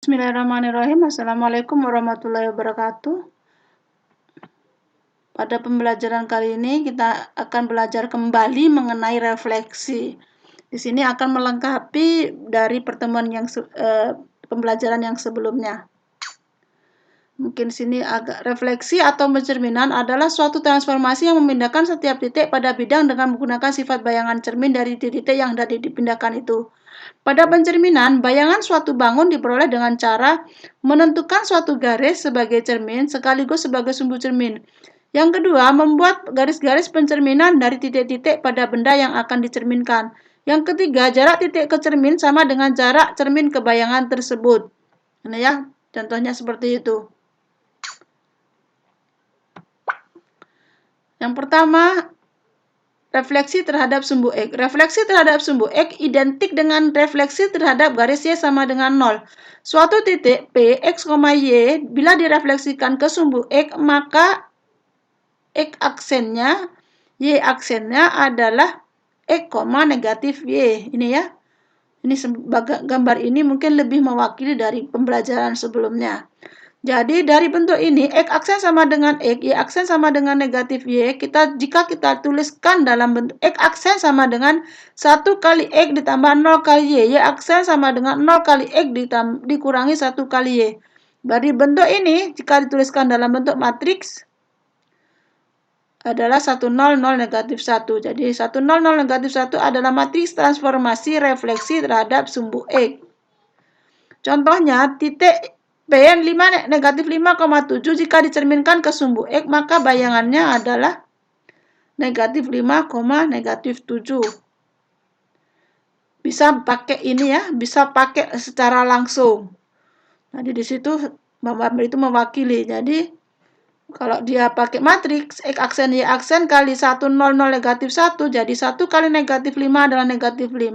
Bismillahirrahmanirrahim. Assalamualaikum warahmatullahi wabarakatuh. Pada pembelajaran kali ini kita akan belajar kembali mengenai refleksi. Di sini akan melengkapi dari pertemuan pembelajaran yang sebelumnya. Mungkin sini agak refleksi atau pencerminan adalah suatu transformasi yang memindahkan setiap titik pada bidang dengan menggunakan sifat bayangan cermin dari titik yang tadi dipindahkan itu. Pada pencerminan, bayangan suatu bangun diperoleh dengan cara menentukan suatu garis sebagai cermin sekaligus sebagai sumbu cermin. Yang kedua, membuat garis-garis pencerminan dari titik-titik pada benda yang akan dicerminkan. Yang ketiga, jarak titik ke cermin sama dengan jarak cermin ke bayangan tersebut. Ini ya, contohnya seperti itu. Yang pertama, refleksi terhadap sumbu X. Refleksi terhadap sumbu X identik dengan refleksi terhadap garis Y sama dengan 0. Suatu titik P, X, Y, bila direfleksikan ke sumbu X, maka X aksennya, Y aksennya adalah X, negatif Y. Ini ya. Ini gambar ini mungkin lebih mewakili dari pembelajaran sebelumnya. Jadi dari bentuk ini X aksen sama dengan X, Y aksen sama dengan negatif Y. Jika kita tuliskan dalam bentuk X aksen sama dengan 1 kali X ditambah 0 kali Y. Y aksen sama dengan 0 kali X dikurangi 1 kali Y. Dari bentuk ini jika dituliskan dalam bentuk matriks adalah 1 0 0 negatif 1. Jadi 1 0 0 negatif 1 adalah matriks transformasi refleksi terhadap sumbu X. Contohnya titik PN 5 negatif 5,7 jika dicerminkan ke sumbu X, maka bayangannya adalah negatif 5, negatif 7. Bisa pakai ini ya, bisa pakai secara langsung. Jadi di situ itu mewakili. Jadi kalau dia pakai matriks X aksen Y aksen kali 1 0 0 negatif 1, jadi 1 kali negatif 5 adalah negatif 5,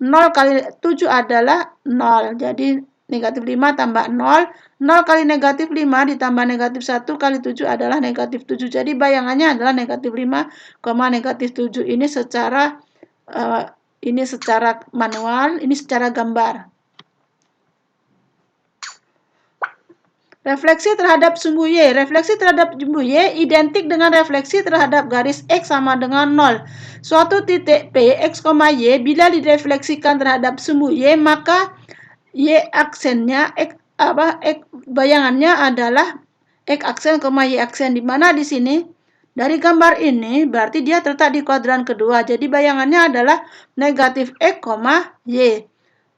0 kali 7 adalah 0. Jadi negatif 5 tambah 0, 0 kali negatif 5 ditambah negatif 1 kali 7 adalah negatif 7. Jadi bayangannya adalah negatif 5, negatif 7. Ini secara manual, ini secara gambar. Refleksi terhadap sumbu Y. Refleksi terhadap sumbu Y identik dengan refleksi terhadap garis X sama dengan 0. Suatu titik P, X, Y bila direfleksikan terhadap sumbu Y, maka Y aksennya bayangannya adalah X aksen, Y aksen, di mana di sini dari gambar ini berarti dia terletak di kuadran kedua. Jadi bayangannya adalah negatif X, Y.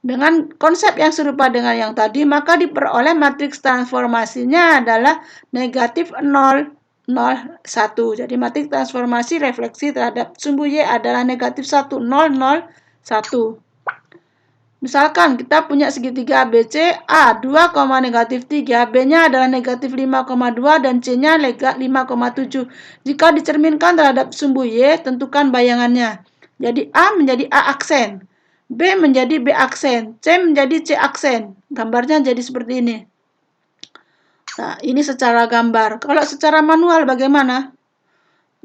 Dengan konsep yang serupa dengan yang tadi, maka diperoleh matriks transformasinya adalah negatif 0, 0, 1. Jadi matriks transformasi refleksi terhadap sumbu Y adalah negatif 1, 0, 0, 1. Misalkan kita punya segitiga ABC A 2, negatif 3, B-nya adalah negatif 5,2 dan C-nya 5,7. Jika dicerminkan terhadap sumbu Y, tentukan bayangannya. Jadi A menjadi A aksen, B menjadi B aksen, C menjadi C aksen. Gambarnya jadi seperti ini. Nah, ini secara gambar. Kalau secara manual bagaimana?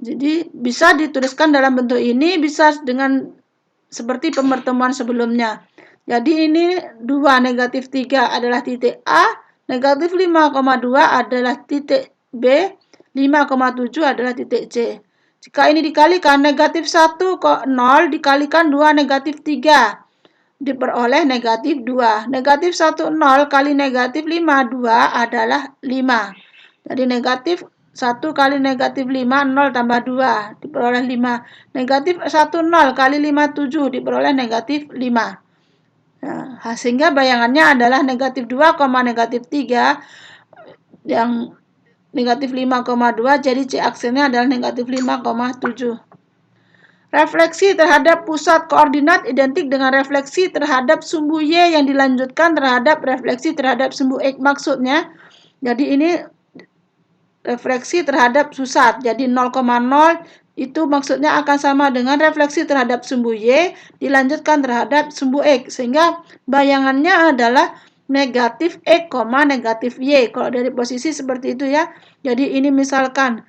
Jadi bisa dituliskan dalam bentuk ini, bisa dengan seperti pertemuan sebelumnya. Jadi ini 2 negatif 3 adalah titik A, negatif 5,2 adalah titik B, 5,7 adalah titik C. Jika ini dikalikan, negatif 1 0 dikalikan 2 negatif 3, diperoleh negatif 2. Negatif 1 0 kali negatif 5, 2 adalah 5. Jadi negatif 1 kali negatif 5, 0 tambah 2, diperoleh 5. Negatif 1 0 kali 5, 7, diperoleh negatif 5. Nah, sehingga bayangannya adalah negatif 2, negatif 3, yang negatif 5,2, jadi C aksennya adalah negatif 5,7. Refleksi terhadap pusat koordinat identik dengan refleksi terhadap sumbu Y yang dilanjutkan terhadap refleksi terhadap sumbu X. Maksudnya, jadi ini refleksi terhadap pusat. Jadi 0,0 itu maksudnya akan sama dengan refleksi terhadap sumbu Y dilanjutkan terhadap sumbu X. Sehingga bayangannya adalah negatif X, negatif Y. Kalau dari posisi seperti itu ya. Jadi ini misalkan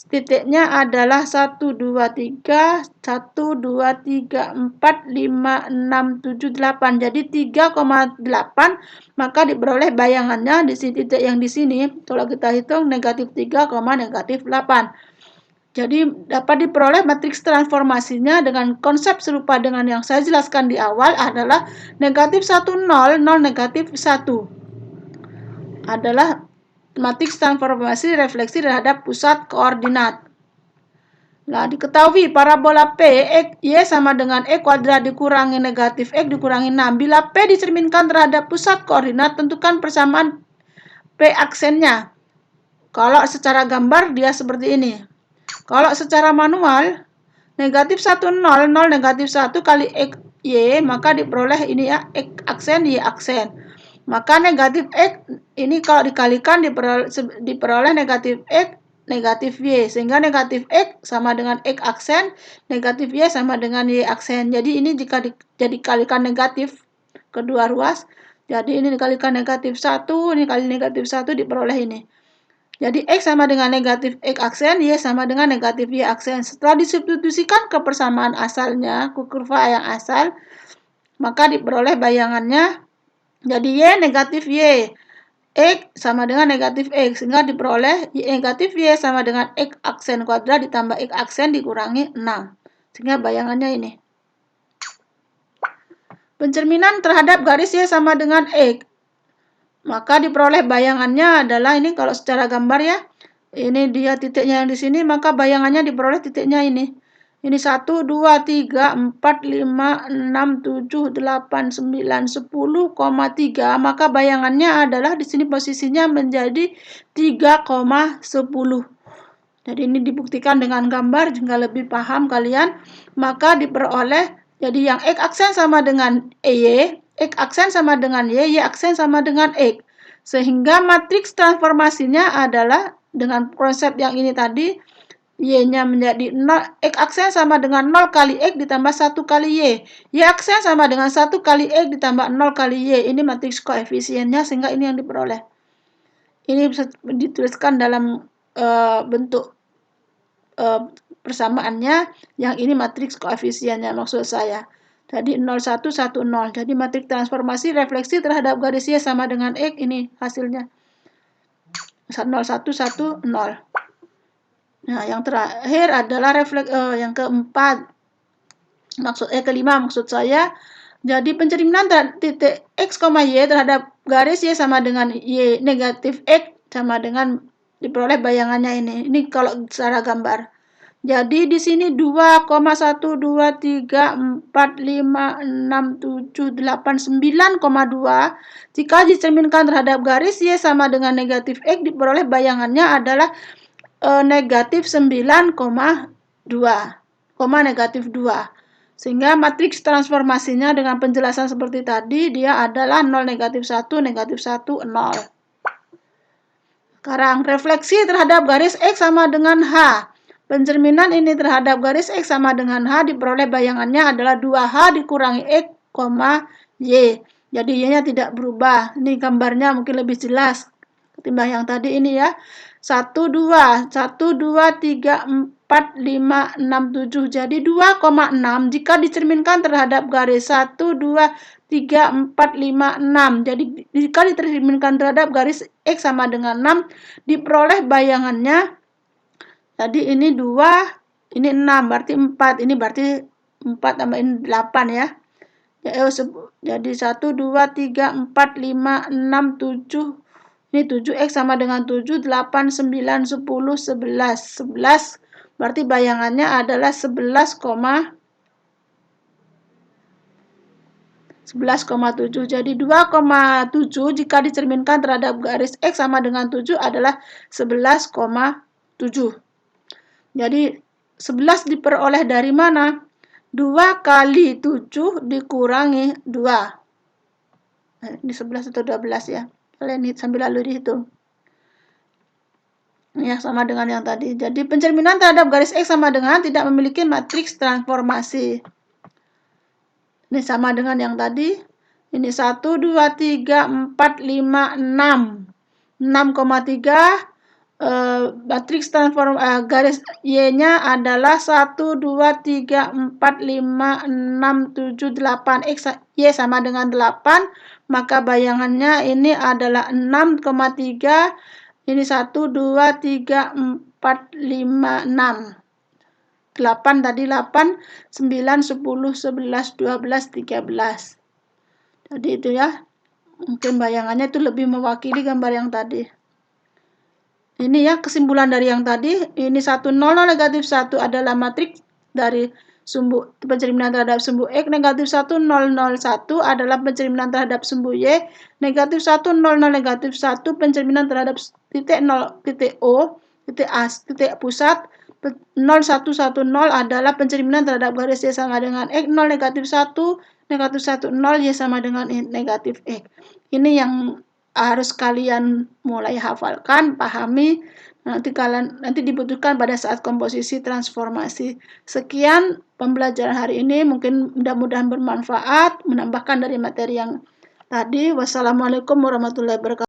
titiknya adalah 1, 2, 3, 1, 2, 3, 4, 5, 6, 7, 8. Jadi 3,8, maka diperoleh bayangannya di titik yang di sini. Kalau kita hitung negatif 3, negatif 8. Jadi dapat diperoleh matriks transformasinya dengan konsep serupa dengan yang saya jelaskan di awal adalah negatif 1, 0, 0, negatif 1. Adalah matriks transformasi refleksi terhadap pusat koordinat. Nah, diketahui parabola P, Y sama dengan E kuadrat dikurangi negatif X dikurangi 6. Bila P dicerminkan terhadap pusat koordinat, tentukan persamaan P aksennya. Kalau secara gambar dia seperti ini. Kalau secara manual, negatif 1, 0, 0, negatif 1 kali X, Y, maka diperoleh ini ya, X aksen, Y aksen. Maka negatif X ini kalau dikalikan diperoleh negatif X, negatif Y. Sehingga negatif X sama dengan X aksen, negatif Y sama dengan Y aksen. Jadi ini jika dikalikan negatif kedua ruas, jadi ini dikalikan negatif 1, ini kali negatif 1 diperoleh ini. Jadi X sama dengan negatif X aksen, Y sama dengan negatif Y aksen. Setelah disubstitusikan ke persamaan asalnya, ke kurva yang asal, maka diperoleh bayangannya. Jadi Y negatif Y, X sama dengan negatif X, sehingga diperoleh Y negatif Y sama dengan X aksen kuadrat ditambah X aksen dikurangi 6. Sehingga bayangannya ini. Pencerminan terhadap garis Y sama dengan X. Maka diperoleh bayangannya adalah ini kalau secara gambar ya. Ini dia titiknya yang di sini, maka bayangannya diperoleh titiknya ini. Ini 1, 2, 3, 4, 5, 6, 7, 8, 9, 10,3. Maka bayangannya adalah di sini posisinya menjadi 3,10. Jadi ini dibuktikan dengan gambar, jika lebih paham kalian. Maka diperoleh, jadi yang X aksen sama dengan Y, X aksen sama dengan Y aksen sama dengan X. Sehingga matriks transformasinya adalah dengan konsep yang ini tadi, Y-nya menjadi 0, X aksen sama dengan 0 kali X ditambah 1 kali Y. Y aksen sama dengan 1 kali X ditambah 0 kali Y. Ini matriks koefisiennya, sehingga ini yang diperoleh. Ini bisa dituliskan dalam bentuk persamaannya, yang ini matriks koefisiennya maksud saya. Jadi 0, 1, 1, 0. Jadi matriks transformasi refleksi terhadap garis Y sama dengan X, ini hasilnya. 0, 1, 1, 0. Nah, yang terakhir adalah yang keempat. Kelima maksud saya. Jadi pencerminan titik X, Y terhadap garis Y sama dengan Y negatif X sama dengan diperoleh bayangannya ini. Ini kalau secara gambar. Jadi di sini 2,1, 2, 3, 4, 5, 6, 7, 8, 9,2. Jika dicerminkan terhadap garis Y sama dengan negatif X, diperoleh bayangannya adalah negatif 9,2, negatif 2. Sehingga matriks transformasinya dengan penjelasan seperti tadi, dia adalah 0, negatif 1, negatif 1, 0. Sekarang refleksi terhadap garis X sama dengan H. Pencerminan ini terhadap garis X sama dengan H diperoleh bayangannya adalah 2H dikurangi X, Y. Jadi Y-nya tidak berubah. Ini gambarnya mungkin lebih jelas ketimbang yang tadi ini ya. 1, 2, 1, 2, 3, 4, 5, 6, 7. Jadi 2,6 jika dicerminkan terhadap garis 1, 2, 3, 4, 5, 6. Jadi jika dicerminkan terhadap garis X sama dengan 6, diperoleh bayangannya. Tadi ini 2, ini 6, berarti 4. Ini berarti 4 tambah ini 8 ya. Jadi 1, 2, 3, 4, 5, 6, 7. Ini 7X sama dengan 7, 8, 9, 10, 11. 11 berarti bayangannya adalah 11,7. Jadi 2,7 jika dicerminkan terhadap garis X sama dengan 7 adalah 11,7. Jadi 11 diperoleh dari mana? 2 kali 7 dikurangi 2. Ini 11 atau 12 ya. Kalian sambil lalu dihitung. Ya, sama dengan yang tadi. Jadi pencerminan terhadap garis X sama dengan tidak memiliki matriks transformasi. Ini sama dengan yang tadi. Ini 1, 2, 3, 4, 5, 6. 6,3 matriks garis Y-nya adalah 1, 2, 3, 4, 5, 6, 7, 8. Y sama dengan 8, maka bayangannya ini adalah 6,3. Ini 1, 2, 3, 4, 5, 6. 8 tadi 8, 9, 10, 11, 12, 13. Jadi itu ya. Mungkin bayangannya itu lebih mewakili gambar yang tadi. Ini ya kesimpulan dari yang tadi. Ini 1, 0, 0, negatif 1 adalah matriks dari sumbu pencerminan terhadap sumbu X. Negatif 1, 0, 0, 1 adalah pencerminan terhadap sumbu Y. Negatif 1, 0, 0, negatif 1 pencerminan terhadap titik 0, titik O, titik A, titik pusat. 0, 1, 1, 0 adalah pencerminan terhadap garis Y sama dengan X. 0, negatif 1, negatif 1, 0, Y sama dengan negatif X. Ini yang harus kalian mulai hafalkan, pahami, nanti dibutuhkan pada saat komposisi transformasi. Sekian pembelajaran hari ini, mungkin mudah-mudahan bermanfaat, menambahkan dari materi yang tadi. Wassalamualaikum warahmatullahi wabarakatuh.